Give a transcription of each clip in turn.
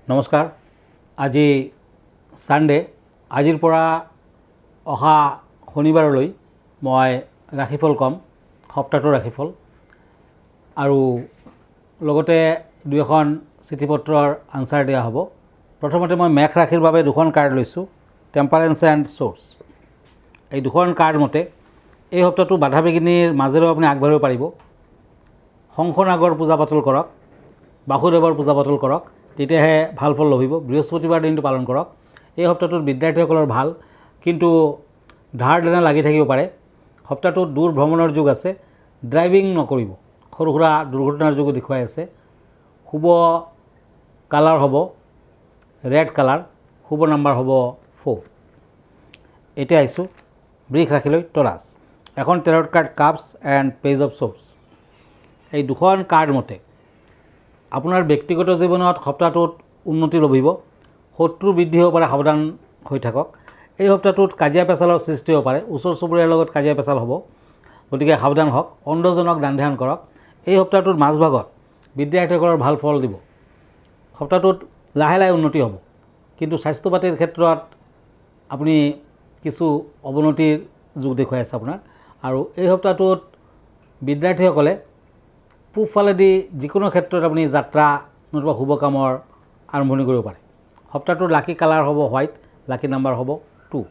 নমস্কাৰ। আজি সানডে। আজিৰ পৰা অহা শনিবাৰলৈ মই ৰাশিফল ক'ম, সপ্তাহটোৰ ৰাশিফল, আৰু লগতে দুই এখন চিঠিপত্ৰৰ আনসাৰ দিয়া হ'ব। প্ৰথমতে মই মেঘ ৰাশিৰ বাবে দুখন কাৰ্ড লৈছোঁ, টেম্পাৰেন্স এণ্ড সোৰ্স। এই দুখন কাৰ্ড মতে এই সপ্তাহটো বাধা বিঘিনিৰ মাজেৰেও আপুনি আগবাঢ়িব পাৰিব। শংখনাগৰ পূজা পাতল কৰক, বাসুদেৱৰ পূজা পাতল কৰক, তেতিয়াহে ভাল ফল লভিব। বৃহস্পতিবাৰ দিনটো পালন কৰক। এই সপ্তাহটোত বিদ্যাৰ্থীসকলৰ ভাল, কিন্তু ধাৰ দেনা লাগি থাকিব পাৰে। সপ্তাহটোত দূৰ ভ্ৰমণৰ যোগ আছে। ড্ৰাইভিং নকৰিব, সৰু সুৰা দুৰ্ঘটনাৰ যোগো দেখুৱাই আছে। শুভ কালাৰ হ'ব ৰেড কালাৰ, শুভ নাম্বাৰ হ'ব 4। এতিয়া আহিছোঁ বৃষ ৰাশিলৈ, টৰাছ। এখন tarot card cups and page of swords. এই দুখন কাৰ্ড মতে আপোনাৰ ব্যক্তিগত জীৱনত সপ্তাহটোত উন্নতি লভিব। শত্ৰু বৃদ্ধি হ'ব পাৰে, সাৱধান হৈ থাকক। এই সপ্তাহটোত কাজিয়া পেচালৰ সৃষ্টি হ'ব পাৰে, ওচৰ চুবুৰীয়াৰ লগত কাজিয়া পেচাল হ'ব, গতিকে সাৱধান হওক। অন্ধজনক দান ধ্যান কৰক। এই সপ্তাহটোত মাজভাগত বিদ্যাৰ্থীসকলৰ ভাল ফল দিব। সপ্তাহটোত লাহে লাহে উন্নতি হ'ব, কিন্তু স্বাস্থ্য পাতিৰ ক্ষেত্ৰত আপুনি কিছু অৱনতিৰ যোগ দেখুৱাই আছে আপোনাৰ। আৰু এই সপ্তাহটোত বিদ্যাৰ্থীসকলে পূবফালেদি যিকোনো ক্ষেত্ৰত আপুনি যাত্ৰা নতুবা শুভ কামৰ আৰম্ভণি কৰিব পাৰে। সপ্তাহটোৰ লাকি কালাৰ হ'ব হোৱাইট, লাকি নাম্বাৰ হ'ব 2।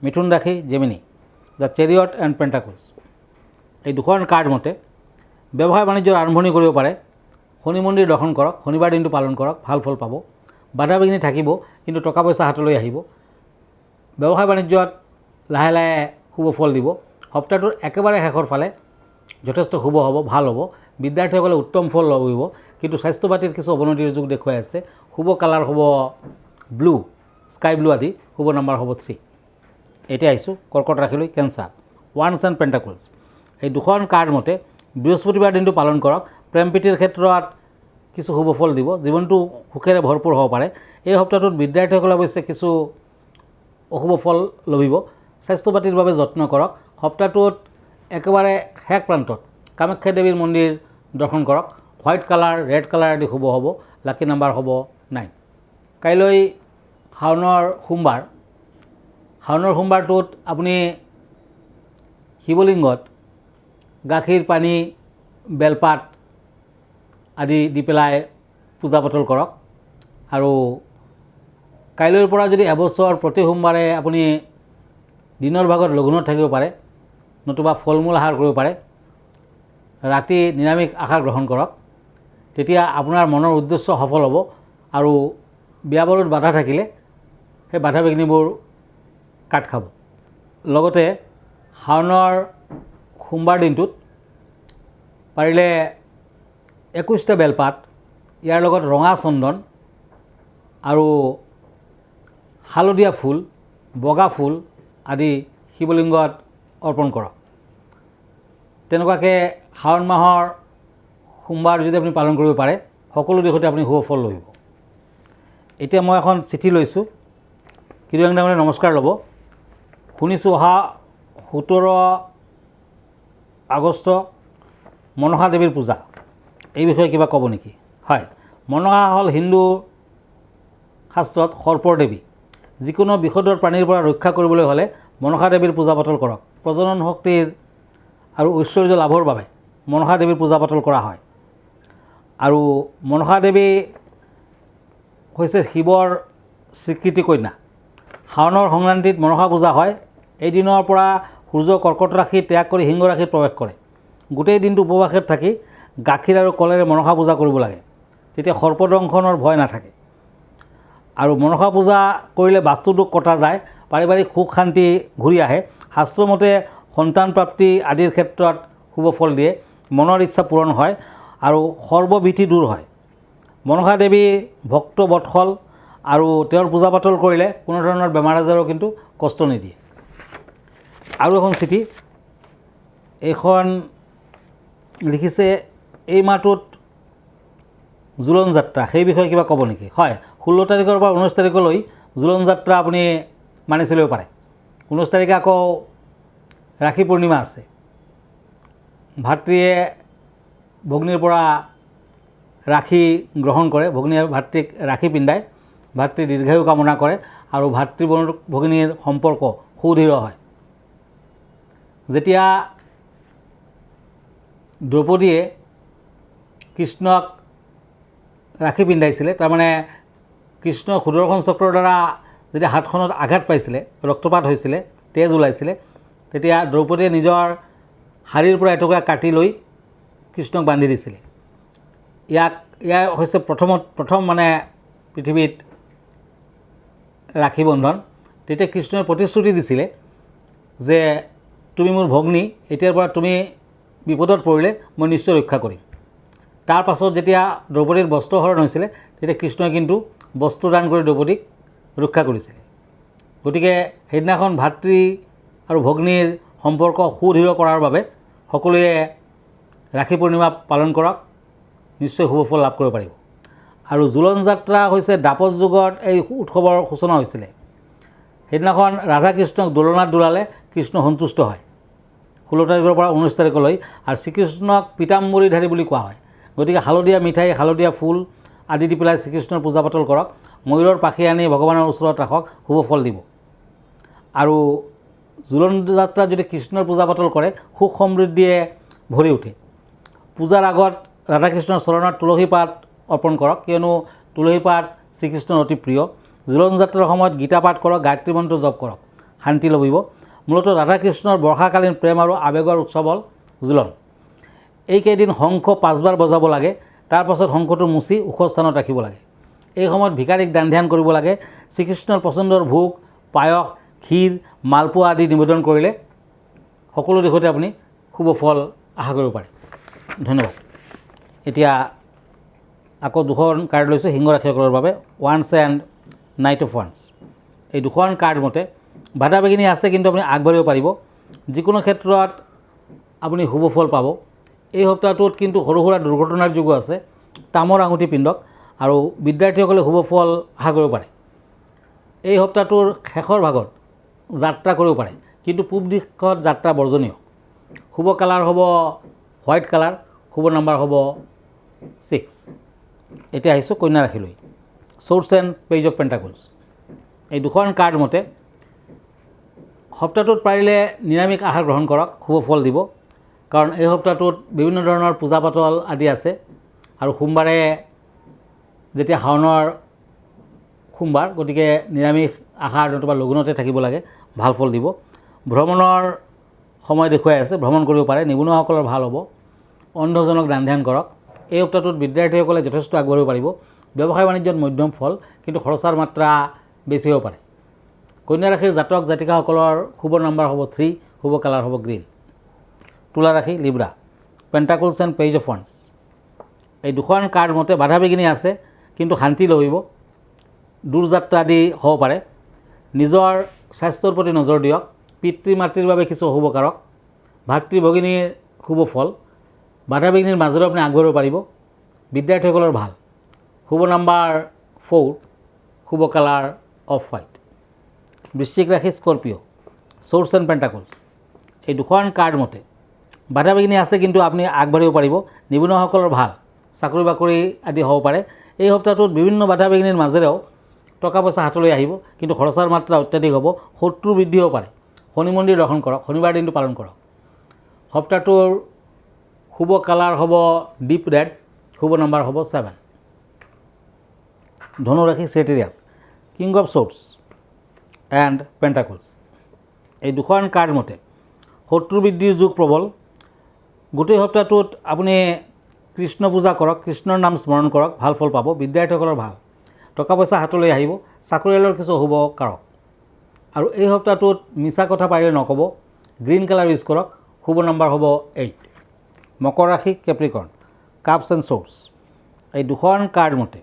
মিথুন ৰাশি, জেমিনি, দ্য চেৰিয়ট এণ্ড পেণ্টাকলছ। এই দুখন কাৰ্ড মতে ব্যৱসায় বাণিজ্যৰ আৰম্ভণি কৰিব পাৰে। শনি মন্দিৰ দৰ্শন কৰক, শনিবাৰ দিনটো পালন কৰক, ভাল ফল পাব। বাধা বিঘিনি থাকিব, কিন্তু টকা পইচা হাতলৈ আহিব। ব্যৱসায় বাণিজ্যত লাহে লাহে শুভ ফল দিব। সপ্তাহটোৰ একেবাৰে শেষৰ ফালে যথেষ্ট শুভ হ'ব, ভাল হ'ব। বিদ্যাৰ্থীসকলে উত্তম ফল লভিব, কিন্তু স্বাস্থ্য পাতিৰ কিছু অৱনতিৰ যোগ দেখুৱাই আছে। শুভ কালাৰ হ'ব ব্লু, স্কাই ব্লু আদি, শুভ নাম্বাৰ হ'ব 3। এতিয়া আহিছোঁ কৰ্কট ৰাশিলৈ, কেঞ্চাৰ, ওৱান্স এণ্ড পেণ্টাকলছ। এই দুখন কাৰ্ড মতে বৃহস্পতিবাৰ দিনটো পালন কৰক। প্ৰেম প্ৰীতিৰ ক্ষেত্ৰত কিছু শুভ ফল দিব, জীৱনটো সুখেৰে ভৰপূৰ হ'ব পাৰে। এই সপ্তাহটোত বিদ্যাৰ্থীসকলে অৱশ্যে কিছু অশুভ ফল লভিব। স্বাস্থ্য পাতিৰ বাবে যত্ন কৰক। সপ্তাহটোত একেবাৰে শেষ প্ৰান্তত কামাখ্যা দেৱীৰ মন্দিৰ দৰ্শন কৰক। হোৱাইট কালাৰ, ৰেড কালাৰ আদি শুভ হ'ব। লাকি নাম্বাৰ হ'ব 9। কাইলৈ শাওনৰ সোমবাৰ। শাওনৰ সোমবাৰটোত আপুনি শিৱলিংগত গাখীৰ, পানী, বেলপাত আদি দি পেলাই পূজা পাতল কৰক। আৰু কাইলৈৰ পৰা যদি এবছৰ প্ৰতি সোমবাৰে আপুনি দিনৰ ভাগত লঘোণত থাকিব পাৰে, নতুবা ফল মূল আহাৰ কৰিব পাৰে, ৰাতি নিৰামিষ আহাৰ গ্ৰহণ কৰক, তেতিয়া আপোনাৰ মনৰ উদ্দেশ্য সফল হ'ব। আৰু বিয়া বাৰুত বাধা থাকিলে সেই বাধা বিঘিনিবোৰ কাট খাব। লগতে শাওনৰ সোমবাৰ দিনটোত পাৰিলে 21টা বেলপাত, ইয়াৰ লগত ৰঙা চন্দন আৰু হালধীয়া ফুল, বগা ফুল আদি শিৱলিংগত অৰ্পণ কৰক। তেনেকুৱাকৈ শাওণ মাহৰ সোমবাৰ যদি আপুনি পালন কৰিব পাৰে, সকলো দিশতে আপুনি শুভ ফল লভিব। এতিয়া মই এখন চিঠি লৈছোঁ, কিৰিয়ং ডাঙৰীয়া নমস্কাৰ ল'ব। শুনিছোঁ অহা 17 আগষ্ট মনসা দেৱীৰ পূজা, এই বিষয়ে কিবা ক'ব নেকি? হয়, মনসা হ'ল হিন্দু শাস্ত্ৰত সৰ্পৰ দেৱী। যিকোনো বিষধৰ প্ৰাণীৰ পৰা ৰক্ষা কৰিবলৈ হ'লে মনসা দেৱীৰ পূজা পাতল কৰক। প্ৰজনন শক্তিৰ আৰু ঐশ্বৰ্য লাভৰ বাবে মনসা দেৱীৰ পূজা পাতল কৰা হয়। আৰু মনসা দেৱী হৈছে শিৱৰ স্বীকৃতি কন্যা। শাওনৰ সংক্ৰান্তিত মনসা পূজা হয়। এই দিনৰ পৰা সূৰ্য কৰ্কট ৰাশি ত্যাগ কৰি সিংহ ৰাশিত প্ৰৱেশ কৰে। গোটেই দিনটো উপবাসত থাকি গাখীৰ আৰু কলেৰে মনসা পূজা কৰিব লাগে, তেতিয়া সৰ্পদংশনৰ ভয় নাথাকে। আৰু মনসা পূজা কৰিলে বাস্তুদোষ কটা যায়, পাৰিবাৰিক সুখ শান্তি ঘূৰি আহে। শাস্ত্ৰমতে সন্তান প্ৰাপ্তি আদিৰ ক্ষেত্ৰত শুভ ফল দিয়ে, মনৰ ইচ্ছা পূৰণ হয় আৰু সৰ্বভীতি দূৰ হয়। মনসা দেৱী ভক্ত বৎসল আৰু তেওঁৰ পূজা পাতল কৰিলে কোনো ধৰণৰ বেমাৰ আজাৰো কিন্তু কষ্ট নিদিয়ে। আৰু এখন চিঠি, এইখন লিখিছে এই মাহটোত জোলন যাত্ৰা, সেই বিষয়ে কিবা ক'ব নেকি? হয়, 16 তাৰিখৰ পৰা 19 তাৰিখলৈ জোলন যাত্ৰা আপুনি মানি চলিব পাৰে। 19 তাৰিখে আকৌ ৰাখি পূৰ্ণিমা আছে। ভাতৃয়ে ভগ্নীৰ পৰা ৰাখি গ্ৰহণ কৰে, ভগ্নীয়ে ভাতৃক ৰাখি পিন্ধায়, ভাতৃৰ দীৰ্ঘায়ু কামনা কৰে আৰু ভাতৃ ভগিনীৰ সম্পৰ্ক সুদৃঢ় হয়। যেতিয়া দ্ৰৌপদীয়ে কৃষ্ণক ৰাখি পিন্ধাইছিলে, তাৰমানে কৃষ্ণ সুদৰ্শন চক্ৰৰ দ্বাৰা যেতিয়া হাতখনত আঘাত পাইছিলে, ৰক্তপাত হৈছিলে, তেজ ওলাইছিলে, তেতিয়া দ্ৰৌপদীয়ে নিজৰ শাৰীৰ পৰা এটুকুৰা কাটি লৈ কৃষ্ণক বান্ধি দিছিলে। ইয়াৰ হৈছে প্ৰথম মানে পৃথিৱীত ৰাখি বন্ধন। তেতিয়া কৃষ্ণই প্ৰতিশ্ৰুতি দিছিলে যে তুমি মোৰ ভগ্নী, এতিয়াৰ পৰা তুমি বিপদত পৰিলে মই নিশ্চয় ৰক্ষা কৰিম। তাৰ পাছত যেতিয়া দ্ৰৌপদীৰ বস্ত্ৰহৰণ হৈছিলে, তেতিয়া কৃষ্ণই কিন্তু বস্ত্ৰ দান কৰি দ্ৰৌপদীক ৰক্ষা কৰিছিলে। গতিকে সেইদিনাখন ভাতৃ আৰু ভগ্নীৰ সম্পৰ্ক সুদৃঢ় কৰাৰ বাবে সকলোৱে ৰাখি পূৰ্ণিমা পালন কৰক, নিশ্চয় শুভ ফল লাভ কৰিব পাৰিব। আৰু জোলন যাত্ৰা হৈছে দ্বাপৰ যুগত এই উৎসৱৰ সূচনা হৈছিলে। সেইদিনাখন ৰাধা কৃষ্ণক দোলনাত দোলালে কৃষ্ণ সন্তুষ্ট হয় 16 তাৰিখৰ পৰা 19 তাৰিখলৈ, আৰু শ্ৰীকৃষ্ণক পীতাম্বৰীধাৰী বুলি কোৱা হয়। গতিকে হালধীয়া মিঠাই, হালধীয়া ফুল আদি দি পেলাই শ্ৰীকৃষ্ণৰ পূজা পাতল কৰক, ময়ূৰৰ পাখি আনি ভগৱানৰ ওচৰত ৰাখক, শুভ ফল দিব। আৰু জোলন যাত্ৰাত যদি কৃষ্ণৰ পূজা পাতল কৰে সুখ সমৃদ্ধিয়ে ভৰি উঠে। পূজাৰ আগত ৰাধাকৃষ্ণৰ চৰণত তুলসী পাত অৰ্পণ কৰক, কিয়নো তুলসী পাত শ্ৰীকৃষ্ণৰ অতি প্ৰিয়। জোলন যাত্ৰাৰ সময়ত গীতা পাঠ কৰক, গায়ত্ৰী মন্ত্ৰ জপ কৰক, শান্তি লভিব। মূলতঃ ৰাধাকৃষ্ণৰ বৰ্ষাকালীন প্ৰেম আৰু আৱেগৰ উৎসৱ হ'ল জোলন। এইকেইদিন শংখ 5 বাৰ বজাব লাগে, তাৰ পাছত শংখটো মুচি ওখ স্থানত ৰাখিব লাগে। এই সময়ত ভিকাৰীক দান ধ্যান কৰিব লাগে। শ্ৰীকৃষ্ণৰ পচন্দৰ ভোগ, পায়স, ক্ষীৰ, মালপোৱা আদি নিবেদন কৰিলে সকলো দিশতে আপুনি শুভ ফল আশা কৰিব পাৰে। ধন্যবাদ। এতিয়া আকৌ 2খন কাৰ্ড লৈছোঁ সিংহ ৰাশিসকলৰ বাবে, ওৱান্স এণ্ড নাইট অফ ওৱান্স। এই 2খন কাৰ্ড মতে বাধা বিঘিনি আছে, কিন্তু আপুনি আগবাঢ়িব পাৰিব। যিকোনো ক্ষেত্ৰত আপুনি শুভ ফল পাব। এই সপ্তাহটোত কিন্তু সৰু সুৰা দুৰ্ঘটনাৰ যোগো আছে। তামৰ আঙুঠি পিন্ধক আৰু বিদ্যাৰ্থীসকলে শুভ ফল আশা কৰিব পাৰে। এই সপ্তাহটোৰ শেষৰ ভাগত যাত্ৰা কৰিব পাৰে, কিন্তু পূব দিশত যাত্ৰা বৰ্জনীয়। শুভ কালাৰ হ'ব হোৱাইট কালাৰ, শুভ নাম্বাৰ হ'ব 6। এতিয়া আহিছোঁ কন্যা ৰাশিলৈ, চ'ৰ্চ এণ্ড পেজ অফ পেণ্টাকলছ। এই 2খন কাৰ্ড মতে সপ্তাহটোত পাৰিলে নিৰামিষ আহাৰ গ্ৰহণ কৰক, শুভ ফল দিব। কাৰণ এই সপ্তাহটোত বিভিন্ন ধৰণৰ পূজা পাতল আদি আছে, আৰু সোমবাৰে যেতিয়া শাওনৰ সোমবাৰ, গতিকে নিৰামিষ আহাৰ নতুবা লঘোণতে থাকিব লাগে, ভাল ফল দিব। ভ্ৰমণৰ সময় দেখুৱাই আছে, ভ্ৰমণ কৰিব পাৰে, নিবনুৱাসকলৰ ভাল হ'ব। অন্ধজনক দান ধ্যান কৰক। এই সপ্তাহটোত বিদ্যাৰ্থীসকলে যথেষ্ট আগবাঢ়িব পাৰিব। ব্যৱসায় বাণিজ্যত মধ্যম ফল, কিন্তু খৰচাৰ মাত্ৰা বেছি হ'ব পাৰে। কন্যা ৰাশিৰ জাতক জাতিকাসকলৰ শুভ নাম্বাৰ হ'ব 3, শুভ কালাৰ হ'ব গ্ৰীণ। তুলা ৰাশি, Libra, pentacles and page of ওৱান্স। এই 2খন কাৰ্ড মতে বাধা বিঘিনি আছে, কিন্তু শান্তি লভিব। দূৰযাত্ৰা আদি হ'ব পাৰে। নিজৰ স্বাস্থ্যৰ প্ৰতি নজৰ দিয়ক। পিতৃ মাতৃৰ বাবে কিছু অশুভ কাৰক। ভাতৃ ভগিনীৰ শুভ ফল। বাধা বিঘিনিৰ মাজেৰে আপুনি আগবাঢ়িব পাৰিব। বিদ্যাৰ্থীসকলৰ ভাল। শুভ নাম্বাৰ 4, শুভ কালাৰ অফ হোৱাইট। বৃশ্চিক ৰাশি, স্কৰ্পিঅ, চ'ৰ্চ এণ্ড পেণ্টাকলছ। এই 2খন কাৰ্ড মতে বাধা বিঘিনি আছে, কিন্তু আপুনি আগবাঢ়িব পাৰিব। নিবনুৱাসকলৰ ভাল, চাকৰি বাকৰি আদি হ'ব পাৰে। এই সপ্তাহটোত বিভিন্ন বাধা বিঘিনিৰ মাজেৰেও টকা পইচা হাতলৈ আহিব, কিন্তু খৰচাৰ মাত্ৰা অত্যাধিক হ'ব। শত্ৰু বৃদ্ধি হ'ব পাৰে। শনি মন্দিৰ দৰ্শন কৰক, শনিবাৰ দিনটো পালন কৰক। সপ্তাহটোৰ শুভ কালাৰ হ'ব ডিপ ৰেড, শুভ নাম্বাৰ হ'ব 7। ধনু ৰাশি, চেটেৰিয়াছ, কিং অফ চ'ৰ্টছ এণ্ড পেণ্টাকলছ। এই 2খন কাৰ্ড মতে শত্ৰু বৃদ্ধিৰ যুগ প্ৰবল। গোটেই সপ্তাহটোত আপুনি কৃষ্ণ পূজা কৰক, কৃষ্ণৰ নাম স্মৰণ কৰক, ভাল ফল পাব। বিদ্যাৰ্থীসকলৰ ভাল, টকা পইচা হাতলৈ আহিব। চাকৰিয়ালৰ কিছু অশুভ কাৰক। আৰু এই সপ্তাহটোত মিছা কথা পাৰিলে নক'ব। গ্ৰীণ কালাৰ ইউজ কৰক, শুভ নাম্বাৰ হ'ব 8। মকৰ ৰাশি, কেপ্ৰিকৰ্ণ, কাপছ এণ্ড চ'ৰ্টছ। এই 2খন কাৰ্ড মতে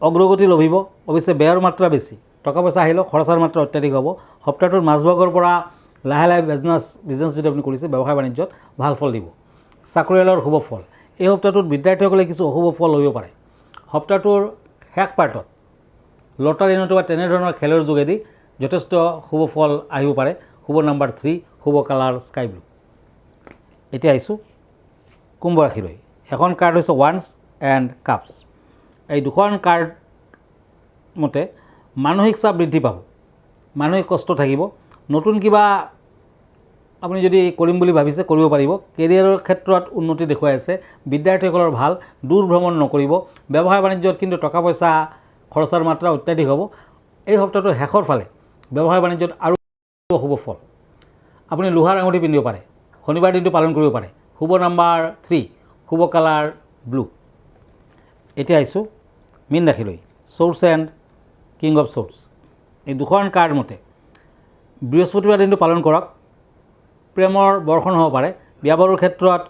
অগ্ৰগতি লভিব, অৱশ্যে ব্যয়ৰ মাত্ৰা বেছি। টকা পইচা আহিলেও খৰচাৰ মাত্ৰা অত্যাধিক হ'ব। সপ্তাহটোৰ মাজভাগৰ পৰা লাহে লাহে বিজনেছ যদি আপুনি কৰিছে, ব্যৱসায় বাণিজ্যত ভাল ফল দিব। চাকৰিয়ালৰ শুভ ফল। এই সপ্তাহটোত বিদ্যাৰ্থীসকলে কিছু অশুভ ফল লভিব পাৰে। সপ্তাহটোৰ শেষ পাৰ্টত লটাৰী নতুবা তেনেধৰণৰ খেলৰ যোগেদি যথেষ্ট শুভ ফল আহিব পাৰে। শুভ নাম্বাৰ 3, শুভ কালাৰ স্কাই ব্লু। এতিয়া আহিছোঁ কুম্ভ ৰাশিলৈ। এখন কাৰ্ড হৈছে ওৱান্স এণ্ড কাপছ। এই দুখন কাৰ্ড মতে মানসিক চাপ বৃদ্ধি পাব, মানসিক কষ্ট থাকিব, নতুন কিবা আপুনি যদি কৰিম বুলি ভাবিছে কৰিব পাৰিব, কেৰিয়াৰৰ ক্ষেত্ৰত উন্নতি দেখুৱাই আছে, বিদ্যাৰ্থীসকলৰ ভাল, দূৰ ভ্ৰমণ নকৰিব, ব্যৱসায় বাণিজ্যত কিন্তু টকা পইচা খৰচৰ মাত্ৰা অত্যাধিক হ'ব। এই সপ্তাহটোৰ শেষৰ ফালে ব্যৱসায় বাণিজ্যত আৰু শুভ ফল। আপুনি লোহাৰ আঙুঠি পিন্ধিব পাৰে, শনিবাৰ দিনটো পালন কৰিব পাৰে। শুভ নাম্বাৰ 3, শুভ কালাৰ ব্লু। এতিয়া আহিছোঁ মীন ৰাশিলৈ, swords and king of swords. এই দুখন কাৰ্ড মতে বৃহস্পতিবাৰ দিনটো পালন কৰক, প্ৰেমৰ বৰ্ষণ হ'ব পাৰে, বিয়া বাৰুৰ ক্ষেত্ৰত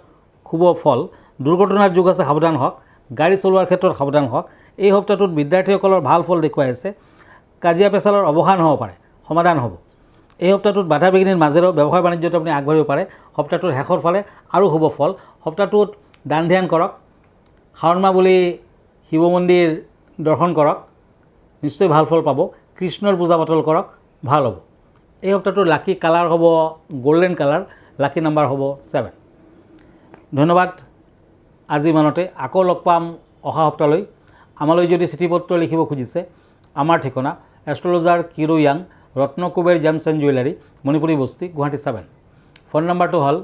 শুভ ফল, দুৰ্ঘটনাৰ যুগ আছে সাৱধান হওক, গাড়ী চলোৱাৰ ক্ষেত্ৰত সাৱধান হওক। এই সপ্তাহটোত বিদ্যাৰ্থীসকলৰ ভাল ফল দেখুৱাই আছে, কাজিয়া পেচালৰ অৱসান হ'ব পাৰে, সমাধান হ'ব। এই সপ্তাহটোত বাধা বিঘিনিৰ মাজেৰেও ব্যৱসায় বাণিজ্যত আপুনি আগবাঢ়িব পাৰে। সপ্তাহটোৰ শেষৰ ফালে আৰু শুভ ফল। সপ্তাহটোত দান ধ্যান কৰক, শাওণ মাহ বুলি শিৱ মন্দিৰ দৰ্শন কৰক, নিশ্চয় ভাল ফল পাব। কৃষ্ণৰ পূজা পাতল কৰক, ভাল হ'ব। এই সপ্তাহটোৰ লাকি কালাৰ হ'ব গল্ডেন কালাৰ, লাকি নাম্বাৰ হ'ব 7। ধন্যবাদ। আজি ইমানতে, আকৌ লগ পাম অহা সপ্তাহলৈ। আমালৈ যদি চিঠি পত্ৰ লিখিব খুজিছে, আমাৰ ঠিকনা astrologer Kiro Yang, Ratnakuber gems and jewellery, Manipuri Basti, Guwahati 7। Phone নম্বৰটো হ'ল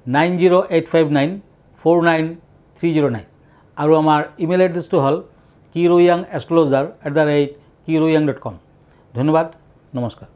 9085949309 আৰু আমাৰ ইমেইল এড্ৰেছটো হ'ল kiroyangastrologer@kiroyang.com। ধন্যবাদ, নমস্কাৰ।